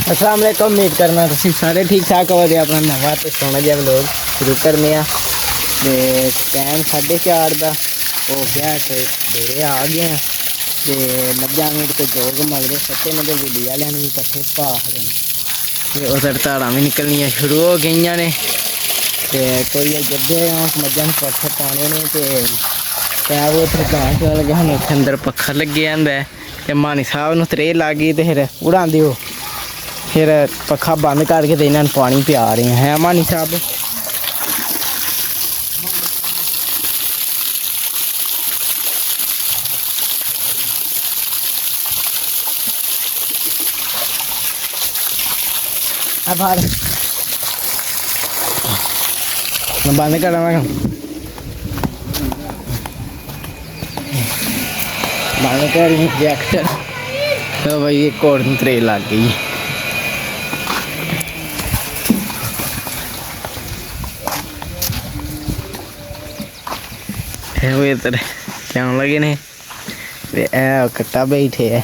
अस्सलाम वालेकुम, उम्मीद करना तुम सारे ठीक ठाक हो। अपना नवा तो सोना जिहा व्लॉग शुरू करने टाइम 4:30 का हो गया तो डेरे आ गए हैं तो मझां मीट तो जोग मगरे सत्ते ने वीडी वाले भी पट्ठे पा रहे उधर धाड़ा भी निकलनियाँ शुरू हो गई ने तो कोई जदे मझां पट्ठे पाने ने तो पैप उधर गां चल लगे हम उत्थे अंदर पक्खा लगे जाता है तो मानी साहब नूं त्रेह लग गई तो फिर उड़ाते हो फिर पक्खा बंद करके तो इन्होंने पानी पिया रहे हैं मानी साहब। मैं बंद करा बंद कर रिएक्टर तो भाई एक और त्रेह लग गई। वो इधर क्या लगे ने कट्टा बैठे है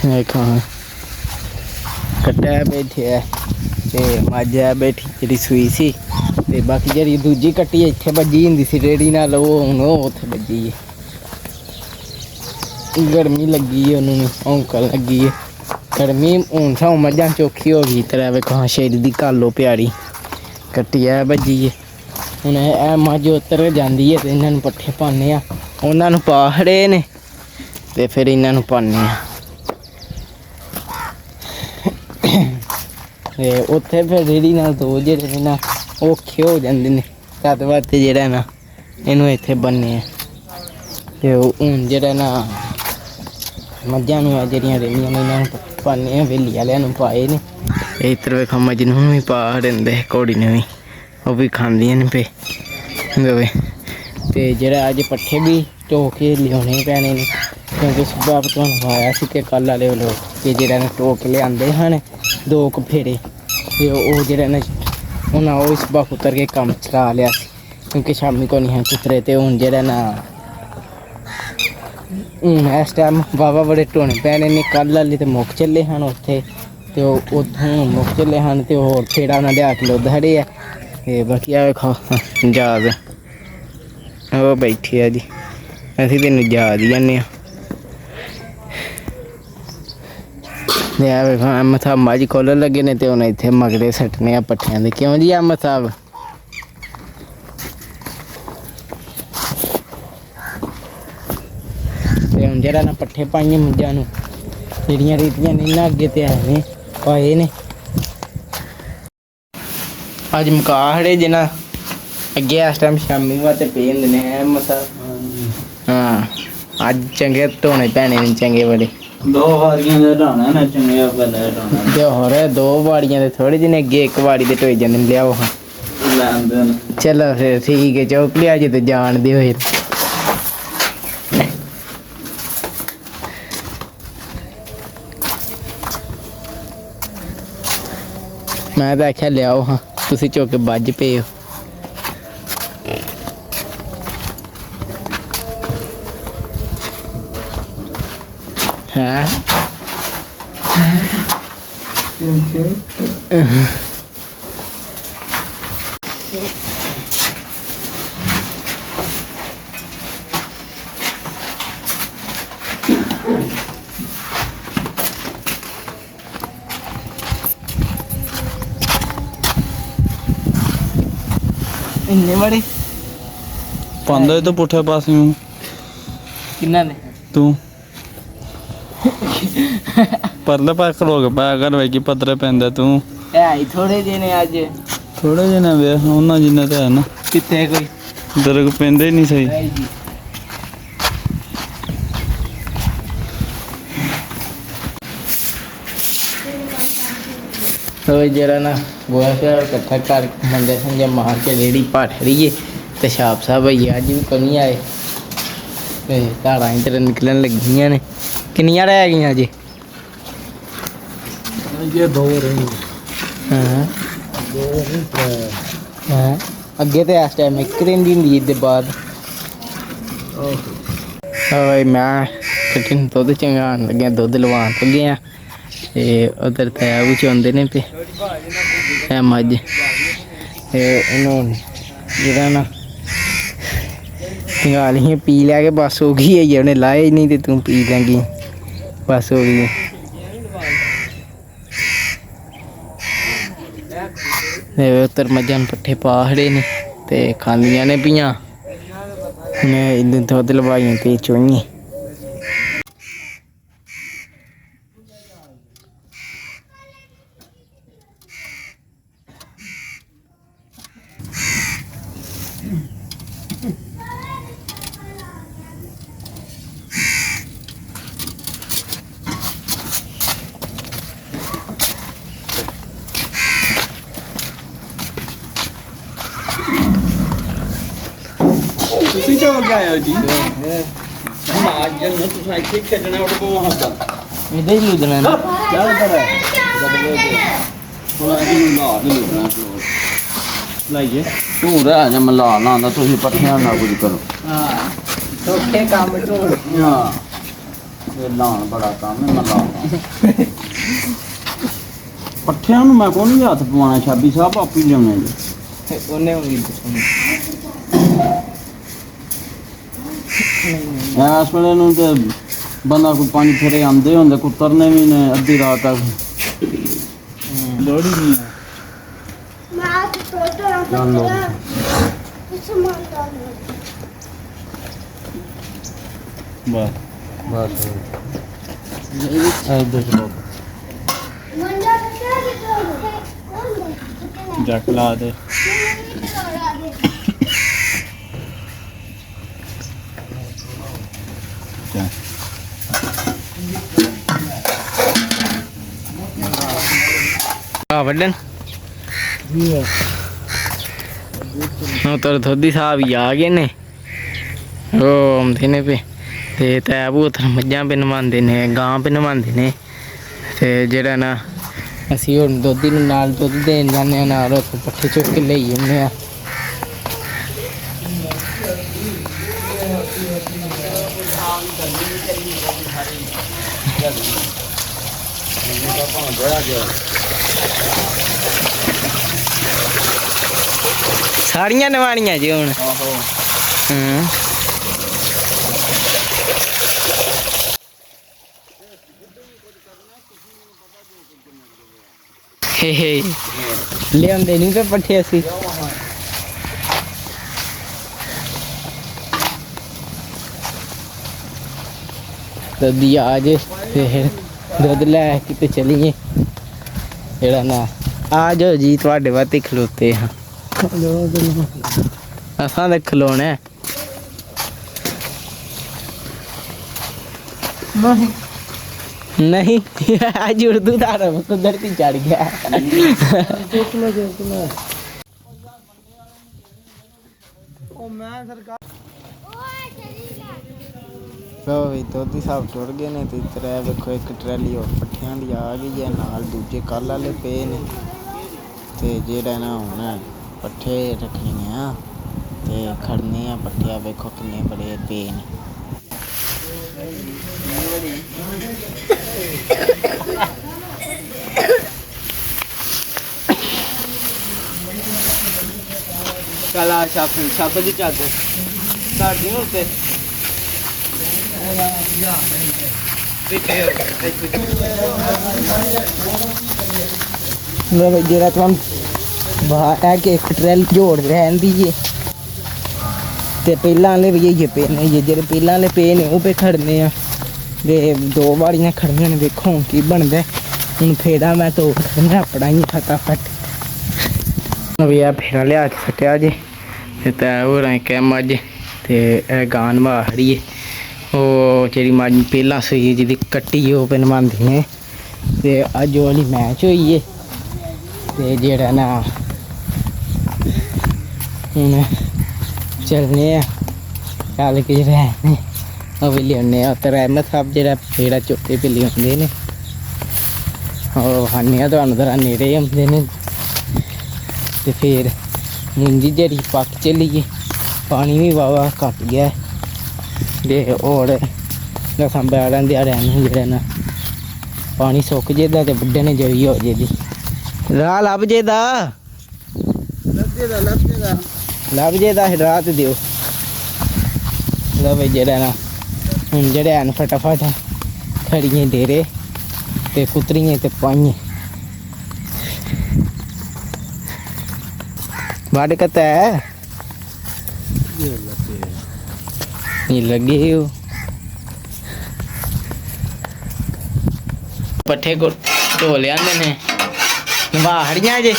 देखो कट्टा बैठे है ते मझ बैठी जी सूई सी ते बाकी जी दूजी कट्टी इत्थे बजी होंगी सी रेड़ी नाल हुण उत्थे बजी है। गर्मी लगी है उन्होंने औंकल लगी है गर्मी हूँ सौ मझां चौखी हो गई तरह वेखो शेर दी कालो प्यारी कट्टी है बजी है हूँ ए मझ उतर जाती है तो इन्होंने पट्ठे पाने उन्होंने पा खड़े ने तो फिर इन्होंने पाने उत्थे फिर रेड़ी नाल दो जेह्ड़े ना औखे हो जाते हैं तद वास्ते जेह्ड़ा ना इनू इत्थे बन्ने ते हूँ जेह्ड़ा ना मझां नूं जेह्ड़ियां रेहड़ियां ने इन्होंने पाने वेली वाले पाए ने इधर वेखो मजनू भी पा दिंदे घोड़ी ने भी वह भी खांदियां न पे तो जेह्ड़ा अज पट्ठे भी ढो के लियाने पैने ने क्योंकि सुबह तुहानूं आया सी कि कल वाले लोग कि जेह्ड़ा ढो के लिआंदे हन 2 फेरे ते ओह जेह्ड़ा ना उन्हें ओह सुबह कुतर के कम्म चला लिया क्योंकि शामी को नहीं कुतरे तो हूँ जेह्ड़ा ना हूँ इस टाइम वाहवा बड़े ढोने पैने ने कल वाले तो मुक चले हैं उत्थे तो उतों मुक चले हैं तो होर फेड़ा उन्हें लिया के लुद्ध खड़े है तो बाकी आ वेखो जहाज वो बैठी है जी असीं तेन जहाज ही जाने वेखो अहमद साहब मझ खोलन लगे ने तो उन्हें इत्थे मगरे सट्टने पट्ठियां दे क्यों जी अहमद साहब ते हुण जेह्ड़ा ना पट्ठे पाइए मझां नूं जेह्ड़ियां रेतियां ने इन्ना अग्गे ते है पाए ने अज मुका खड़े जिन्ना अगे इस टाइम शामी वास्ते पे होंदे ने अहमद साहब। हाँ अज चंगे ढोने पैने ने चंगे बड़े 2 वारियां दे ढाना ना चंगे पहले ढाना ते होर 2 वाड़ियां दे थोड़े जिन्ने अगे एक वाड़ी दे ढोई जाने लियाओ हाँ लैंदे न चलो फिर ठीक है चौक लिया जे तो जान दे फिर मैं तो आख्या लियाओ हाँ तुसी चौके बज पे हो हैं इन्ने बड़े पांदे तो पुठे पासे हूं किन्ना ने तू परले पास खलो के पाया कर वे की पतरे पेंदे तू है ही थोड़े जे ने अज थोड़े जने वे उन्ना जिन्ने ते है ना कितने कोई तेरे को पेंदे ही नहीं सही है जी तो जरा ना गोया शा इकट्ठा कर मंजे संजे मार के रेड़ी पाठ रही है तो छाप साहब भैया अज भी कोई नहीं आए तो धाड़ा इधर निकलन लगियां ने किन्नियां रह गईयां जी ये 2 रही हाँ दो हाँ ਅੱਗੇ ਤੇ ਇਸ ਟਾਈਮ ਇੱਕ ਦਿਨ ਦੀ ਨੀਂਦ ਦੇ ਬਾਅਦ ਓਏ ਮੈਂ ਕਿਟਨ ਦੁੱਧ ਚੰਗਾਉਣ ਲੱਗਿਆ, ਦੁੱਧ ਲਵਾਉਣ ਲੱਗੇ ਆ ਤੇ ਉਧਰ ਤਾਂ ਉਹ ਚਾਹੁੰਦੇ ਨੇ ਤੇ ਇਹ ਮੱਝ ਤੇ ਇਹਨੂੰ ਜਿਹੜਾ ਨਾ ਗਾਲੀਆਂ ਪੀ ਲਿਆ ਕੇ ਬਸ ਹੋ ਗਈ ਹੈ, ਉਹਨੇ ਲਾਏ ਹੀ ਨਹੀਂ ਤੇ ਤੂੰ ਪੀ ਲੈਂਗੀ, ਬਸ ਹੋ ਗਈ। ਤੇ ਉੱਤਰ ਮੱਝਾਂ ਨੂੰ ਪੱਠੇ ਪਾ ਖੜੇ ਨੇ ਤੇ ਖਾਂਦੀਆਂ ਨੇ ਪੀਆਂ। ਮੈਂ ਇਹਨੂੰ ਦੁੱਧ ਲਵਾਈਆਂ ਤੇ ਚੋਈਆਂ। ਤੁਸੀਂ ਚੋਲ ਕੇ ਆਏ ਹੋ ਜੀ? ਅੱਜ ਜਨ ਤੁਸੀਂ ਇੱਥੇ ਖੇਡਣਾ ਉਹ ਕੋਲ ਹੱਸਦਾ ਇਹਦੇ ਹੀ ਲੁੱਦਣਾ ਨਾ ਜ਼ਿਆਦਾਤਰ ਹੈ ਹੁਣ ਅਸੀਂ ਲਾ ਦੇ ਲੁੱਦਣਾ ਲਾਈਏ ਤੂੰ ਰਹਿ ਜਾ ਮੈਂ ਲਾ ਲਾਂਦਾ, ਤੁਸੀਂ ਪੱਠਿਆਂ ਨਾਲ ਕੁਝ ਕਰੋ। ਹਾਂ ਸੌਖੇ ਕੰਮ ਢੋਲ ਹਾਂ ਇਹ ਲਾਉਣ ਬੜਾ ਕੰਮ ਹੈ, ਮੈਂ ਲਾਉਂਦਾ ਪੱਠਿਆਂ ਨੂੰ। ਮੈਂ ਕੋਈ ਨਹੀਂ ਹੱਥ ਪਵਾਉਣਾ, ਛਾਬੀ ਸਾਹਿਬ ਆਪੀ ਲਿਆਉਣੇ ਜੀ। ਉਹਨੇ ਉਂਗਲੀ ਦਿਖਾਉਣੀ। ਇਸ ਵੇਲੇ ਨੂੰ ਤੇ ਬੰਦਾ ਕੋਈ 5 ਫੇਰੇ ਆਉਂਦੇ ਹੁੰਦੇ, ਕੁੱਤਰਨੇ ਵੀ ਨੇ ਅੱਧੀ ਰਾਤ ਤੱਕ। ਲੋੜ ਹੀ ਨਹੀਂ ਹੈ। ਬਸ ਬਸ ਇੱਧਰ ਚਲੋ ਜੱਕ ਲਾ ਦੇ। ਆ ਵੱਡਨ ਉਹ ਤਰ ਥੋੜੀ ਸਾਹਿਬ ਹੀ ਆ ਗਏ ਨੇ, ਉਹ ਆਉਂਦੇ ਨੇ ਪੇ ਤੇ ਤੈਬੂ ਉੱਥੇ ਮੱਝਾਂ ਪੇ ਨਵਾਉਂਦੇ ਨੇ, ਗਾਂ ਪੇ ਨਵਾਉਂਦੇ ਨੇ। ਤੇ ਜਿਹੜਾ ਨਾ ਅਸੀਂ ਹੁਣ ਦੁੱਧ ਨੂੰ ਨਾਲ ਦੁੱਧ ਦੇਣ ਜਾਂਦੇ ਹਾਂ, ਨਾਲ ਉੱਥੇ ਪੱਠੇ ਚੁੱਕ ਕੇ ਲਈ ਜਾਂਦੇ ਆ। ਸਾਰੀਆਂ ਨਵਾਣੀਆਂ ਜੀ ਹੁਣ। ਆਹੋ ਹਾਂ ਲਿਆਉਂਦੇ ਨਹੀਂ ਤੇ ਪੱਠੇ ਅਸੀਂ। ਤਦੀ ਆ ਜੇ ਫਿਰ ਦੁੱਧ ਲੈ ਕੇ ਤੇ ਚਲੀਏ। ਜਿਹੜਾ ਨਾ ਆ ਜਾਓ ਜੀ, ਤੁਹਾਡੇ ਵਾਸਤੇ ਖਲੋਤੇ ਹਾਂ। ਅਸਾਂ ਤਾਂ ਖਲੋਣਾ नहीं आज उर्दू था तो धरती चढ़ गया। तोती साहब टुर गए ने, त्रै वेखो एक ट्रैली और पट्ठियां दी आ गई है, नाल दूजे कल वाले पे ने। ते जेड़ा ना हुण पट्ठे रखने आ ते खड़ने आ पट्ठिया, वेखो किन्ने बड़े पे ने। कल छप की चादर कर दी उत्ते जरा तुम बाहर के एक ट्रैल जोड़ रहन दीजिए। ते पहला वाले भी ये पे ने, ये जेह्ड़े पहला वाले पे ने वो पे खड़ने आ ते दो बाड़ियां खड़ियां ने। देखो हुण की बनदा हुण। फेरा मैं तो खड़ना अपना ही फटाफट भैया फेरा लिया के सट्टिया जे ते तै होर इक मझ ते गां नवा खड़ी है। ओह् जेह्ड़ी मझ पहला सूई जेह्दी कट्टी ओह् पे नवांदे ने। ते अज्ज ओह् आह्ली मैच होई है ते जेह्ड़ा ना हुण चलने आ कल के जेह्ड़े है ओह् बी लेआने आ। उत्तर अहमद साहब जेह्ड़ा फेरा चौके पे लेआंदे ने, ओह् खाने आ तुहानूं जरा नेड़े होंदे ने ते फिर मुंजी जेह्ड़ी पक्क चली गई पानी भी वावा घट गया ते होर लसां बैड़ां ध्याड़ियां जेह्ड़े न पानी सुक जेदा ते बुड्ढे ने जवी हो जेदी राह लभ जेदा लभ जेदा राह ते दिओ लो भाई जेह्ड़ा ना हुण जेह्ड़े हैन फटाफट खड़ियें डेरे ते कुतरियें ते पाइयें वाड़ कता है ये लगे हो पट्ठे को धो लिया ने नवा हड़ियां जे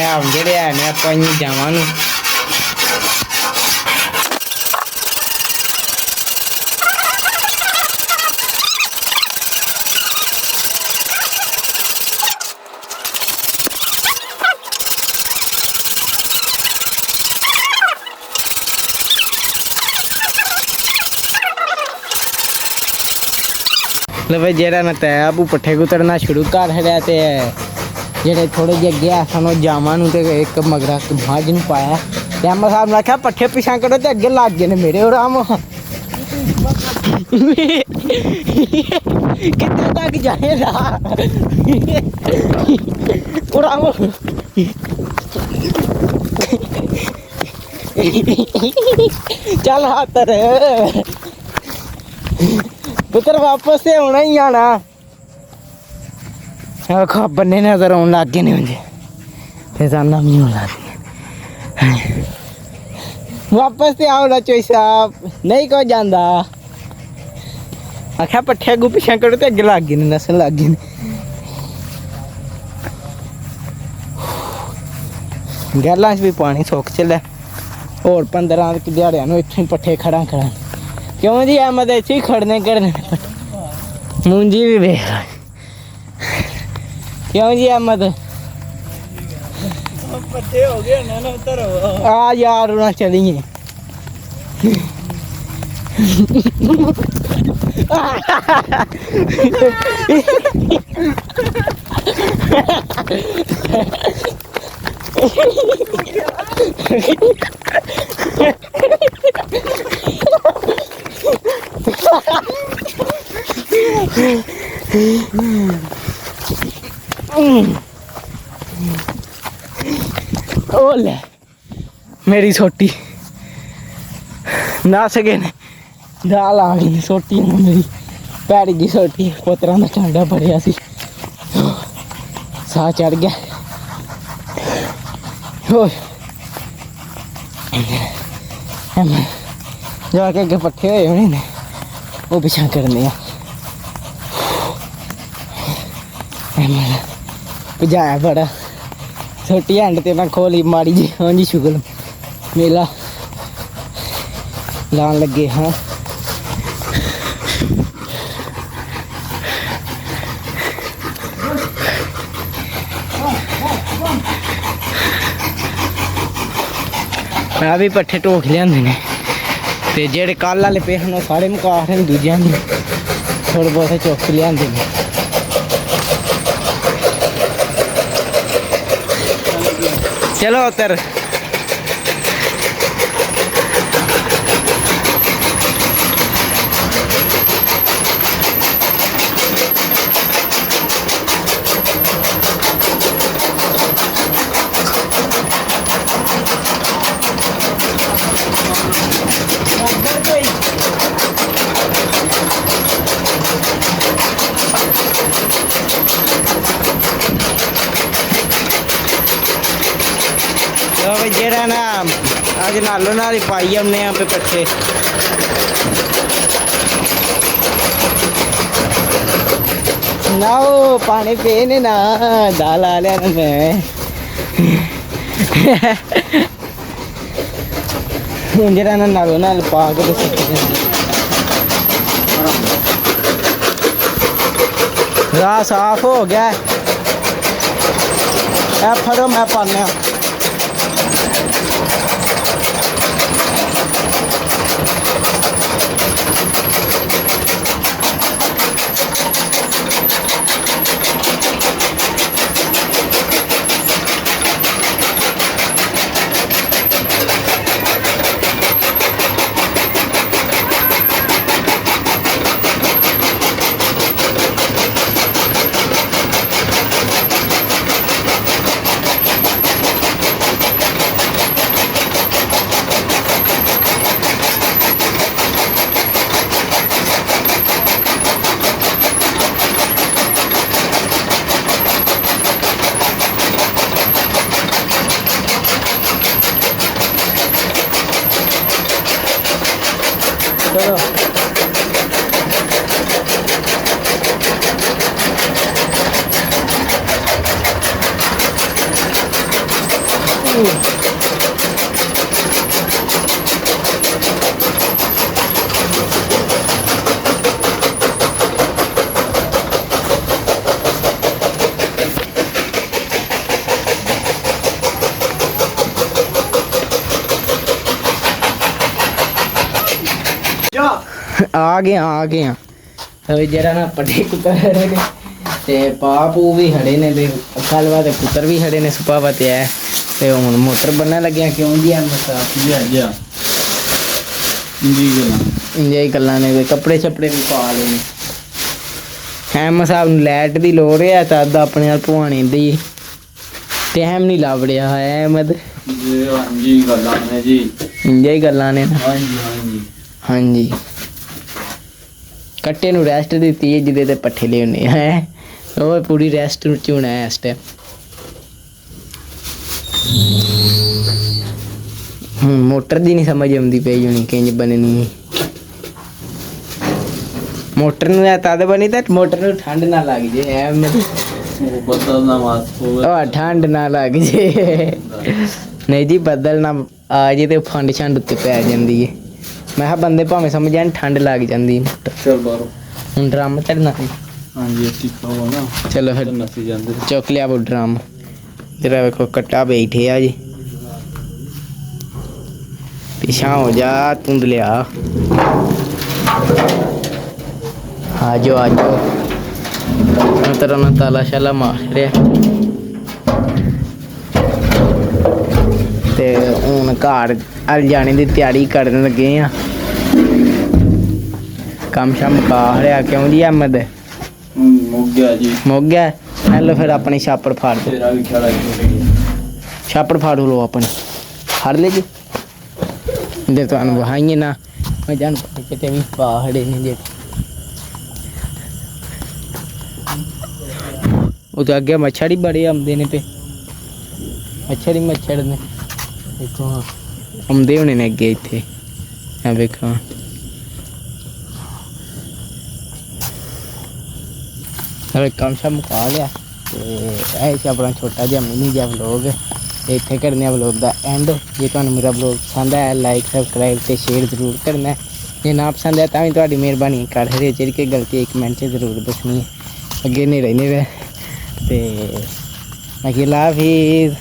हम जेह्ड़े है ने आपां इ'यां जावां नूं भाई जेह्ड़ा ना तै आपू पट्ठे कुतरना शुरू कर छड़िया ते जेह्ड़े थोड़े जे अग्गे सन जावां नूं ते एक मगरा मझ नूं पाया ते अम्मा साहब ने आखेआ पट्ठे पिछां करो ते अग्गे लग गए ने मेरे राम कितने तक जाएगा राम चल हाथ पुत्र वापस से होना ही आना खा बन्ने नजर आने लग गए मुझे फिर जाना भी होना वापस से आओ ना चोई साहब नहीं को जांदा आख्या पट्ठे अगू पिछा करो तो अगे लग गए नसन लग गए गैलां भी पानी सुक चले और 15 दिहाड़ियां इत्थों पट्ठे खड़ा क्यों जी अहमद इत्थे खड़ने मुंजी भी वेख क्यों जी अहमद पट्ठे हो गए ना उधर आ यार ना चलिए ओले मेरी छोटी ना सके ने दाल आ गई छोटी मेरी पैड़ गई छोटी पुत्रा का चांडा पड़िया सी साह चढ़ गया जाके अगे पट्ठे होए होने ने वो पिछा करने भजाया बड़ा छोटी हैंड ते मैं खोली माड़ी जी हाँ जी शुगल मेला लान लगे हाँ मैं भी पट्ठे ढोक लिया ते जेह्ड़े कल आह्ले पे हन सारे मुका ने दूजियां थोड़े बहुत चुक लिया चलो उतर जेड़ा ना अज नालों नाल पाई आने पे पट्ठे ना वो पानी पे ने ना दाल आ लिया ना मैं जेड़ा ना नालों नाल पा के राह साफ हो गया है फड़ो मैं पाने ਚਲੋ ਆ ਗਏ ਆ હવે ਜਰਾ ਨਾ ਪੱਠੇ ਕੁੱਤਰ ਖੜੇ ਨੇ ਤੇ ਪਾਪੂ ਵੀ ਖੜੇ ਨੇ ਤੇ ਕੱਲਵਾ ਦੇ ਪੁੱਤਰ ਵੀ ਖੜੇ ਨੇ ਸੁਪਾਵਾ ਤੇ ਆ ਤੇ ਹੁਣ ਮੋਟਰ ਬੰਨਣ ਲੱਗਿਆ ਕਿਉਂ ਜੀ ਆ ਮਸਾ ਜੀ ਇੰਜੇ ਗੱਲਾਂ ਨੇ ਤੇ ਕੱਪੜੇ ਛੱਪੜੇ ਵੀ ਪਾ ਲਏ ਨੇ ਹੈਮ ਸਾਹਿਬ ਨੂੰ ਲਾਈਟ ਦੀ ਲੋੜ ਹੈ ਤਾਂ ਅੱਧਾ ਆਪਣੇ ਨਾਲ ਪਵਾਣੀ ਦੀ ਟਾਈਮ ਨਹੀਂ ਲੱਭ ਰਿਹਾ ਹੈ ਅਹਿਮਦ ਜੀ ਹਾਂਜੀ ਗੱਲਾਂ ਨੇ ਜੀ ਇੰਜੇ ਗੱਲਾਂ ਨੇ ਨਾ। ਹਾਂਜੀ ਹਾਂਜੀ ਕੱਟੇ ਨੂੰ ਰੈਸਟ ਦਿੱਤੀ ਹੈ ਜਿਹਦੇ ਤੇ ਪੱਠੇ ਲਿਆਉਣੇ ਹੈ ਉਹ ਪੂਰੀ ਰੈਸਟ ਨੂੰ ਚੁਣਾ ਹੈ ਇਸ ਟਾਈਮ ਮੋਟਰ ਦੀ ਨਹੀਂ ਸਮਝ ਆਉਂਦੀ ਪਈ ਹੋਣੀ ਕਿੰਜ ਬਣਨੀ ਮੋਟਰ ਨੂੰ ਇਹ ਤਦ ਬਣੀ ਤਾਂ ਮੋਟਰ ਨੂੰ ਠੰਡ ਨਾ ਲੱਗ ਜੇ ਐ ਉਹ ਬੱਦਲ ਨਾ ਮਾਸ ਹੋਵੇ ਉਹ ਠੰਡ ਨਾ ਲੱਗ ਜੇ ਨਹੀਂ ਜੀ ਬੱਦਲ ਨਾ ਆ ਜੇ ਤੇ ਫੰਡ ਛੰਡ ਉੱਤੇ ਪੈ ਜਾਂਦੀ ਹੈ ਮੈਂ ਕਿਹਾ ਬੰਦੇ ਭਾਵੇਂ ਸਮਝ ਜਾਣ ਠੰਡ ਲੱਗ ਜਾਂਦੀ ਮੋਟਰ ਚਲ ਬਾਰੋ ਹੁਣ ਡਰਮ ਚੜਨਾ ਹਾਂਜੀ ਅਸੀਂ ਖਾਓ ਨਾ ਚਲੋ ਫਿਰ ਨਸੀ ਜਾਂਦੇ ਚੁੱਕ ਲਿਆ ਉਹ ਡਰਮ ਜਰਾ ਵੇਖੋ ਕੱਟਾ ਬੈਠੇ ਆ ਜੀ ਪਿਛਾ ਹੋ ਜਾ ਤੁੰਦ ਲਿਆ ਆਜੋ ਤੇਰਾ ਨਾ ਤਾਲਾ ਸ਼ਾਲਾ ਮਾਰ ਰਿਹਾ ਤੇ ਹੁਣ ਘਰ ਅਲ ਜਾਣੇ ਦੀ ਤਿਆਰੀ ਕਰਨ ਲੱਗੇ ਆ ਕੰਮ ਸ਼ਮ ਕਾ ਰਿਹਾ ਕਿਉਂ ਜੀ ਅਹਿਮਦ ਮੁੱਕ ਗਿਆ ਜੀ ਮੁੱਕ ਗਿਆ ਹੈਲੋ ਫਿਰ ਆਪਣੇ ਛਾਪੜ ਫਾੜ ਦੇ ਤੇਰਾ ਵੀ ਖੜਾ ਛਾਪੜ ਫਾੜੂ ਲੋ ਆਪਣੇ ਫੜ ਲੈ ਜੀ ਦੇ ਤੁਹਾਨੂੰ ਵਹਾਈਏ ਨਾ ਮੈਂ ਜਾਣ ਕਿਤੇ ਵੀ ਪਹਾੜੇ ਨੇ ਜੇ ਉਹ ਤਾਂ ਅੱਗੇ ਮੱਛਰ ਹੀ ਬੜੇ ਆਉਂਦੇ ਨੇ ਤੇ ਮੱਛਰ ਨੇ ਦੇਖੋ ਆਉਂਦੇ ਹੋਣੇ ਨੇ ਅੱਗੇ ਇੱਥੇ ਆ ਵੇਖੋ ਹਲੇ ਕੰਮ ਸ਼ਾ ਮੁਕਾ ਲਿਆ ਤੇ ਇਹ ਸੀ ਆਪਣਾ ਛੋਟਾ ਜਿਹਾ ਮਿਨੀ ਜਿਹਾ ਵਲੋਗ ਇੱਥੇ ਕਰਨੇ ਆ ਵਲੋਗ ਦਾ ਐਂਡ ਜੇ ਤੁਹਾਨੂੰ ਮੇਰਾ ਵਲੋਗ ਪਸੰਦ ਆਇਆ ਲਾਈਕ ਸਬਸਕ੍ਰਾਈਬ ਤੇ ਸ਼ੇਅਰ ਜ਼ਰੂਰ ਕਰਨਾ ਜੇ ਨਾ ਪਸੰਦ ਆਇਆ ਤਾਂ ਵੀ ਤੁਹਾਡੀ ਮਿਹਰਬਾਨੀ ਕਰ ਹਰੇ ਜਿਹੜੀ ਕਿ ਗਲਤੀ ਇੱਕ ਮਿੰਟ 'ਚ ਜ਼ਰੂਰ ਦੱਸਣੀ ਹੈ ਅੱਗੇ ਨਹੀਂ ਰਹਿਣੇ ਤੇ ਅਗਲਾ ਹਾਫਿਜ਼।